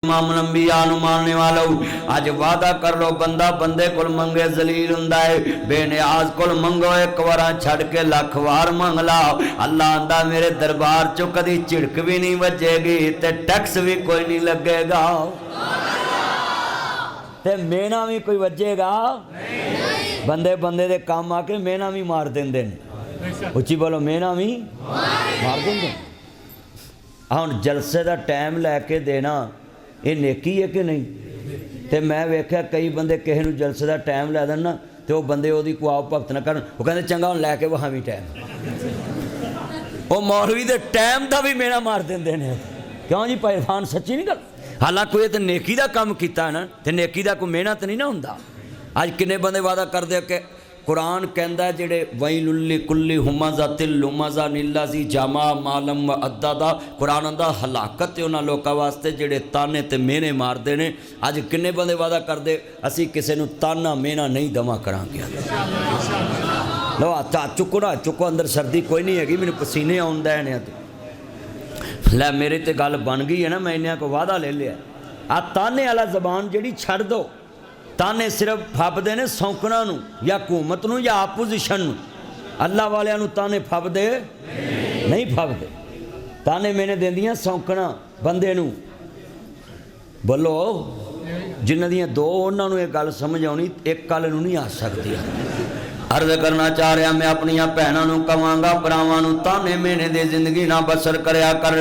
इमाम अंबिया नूं मानने वालों अज वादा कर लो बंदा बंदे कोल मंगे जलील हुंदा है। बेनियाज कोल मंगो एक बार छड़ के लख वार मंग लाओ, अल्लाह आंदा मेरे दरबार चो कदी झिड़क भी नहीं वजेगी ते टैक्स भी कोई नहीं लगेगा ते मेना भी कोई वजेगा नहीं। बंदे बंदे दे काम आके मेना भी मार देंदे ने। उच्ची बोलो, मेना भी मार देंदे। हुण जलसे दा टाइम लैके देना ये नेकी है कि नहीं? तो मैं वेख्या कई बंदे किसी नूं जलसे का टाइम लै देन ना तो वह बंदे वो आओ भगत ना करन, वो कहते चंगा हुण लैके वहाँ भी टाइम वो मौलवी दे टाइम का भी मेरा मार देंदे ने। क्यों जी भाईवान, सच्ची नहीं गल? हालांकि कोई तो नेकी का काम किया है ना, तो नेकी का कोई मेहनत नहीं ना हुंदा। अज किन्ने बंदे वादा करदे कि कुरान कहता जेड़े वैलुल कुल्ली हुमाज़ातिल लुमाज़ा नीलाजी जामा मालम व अद्दादा, कुरान आंदा हलाकत है उन्हां लोकां वास्ते जेड़े ताने ते मेहने मारदे ने। अज किन्ने बंदे वादा करदे असीं किसे नूं ताना मेहना नहीं दवा करांगे। लो हाथ चुको ना चुको, अंदर सर्दी कोई नहीं हैगी, मैनूं पसीने आउंदा है ने। लै मेरे ते गल बन गई है ना, मैं इन्हां को वादा ले लिया। आ ताने वाला जबान जिहड़ी छड्ड दो। ताने सिर्फ फबदे ने सौंकणा नूं या हुकूमत नूं या आपोजिशन नूं। अल्लाह वालियां नूं ताने फबदे नहीं फबदे। ताने मैंने देंदियां सौंकणा बंदे नूं। बोलो जिन्हां दियां दो उन्हां नूं इह गल समझ आउणी, एक गल नूं नहीं आ सकदी। अर्ज करना चाह रहा मैं अपनियां भैणां नूं कहांगा भरावां नूं ताने मेहने दे जिंदगी ना बसर करया कर।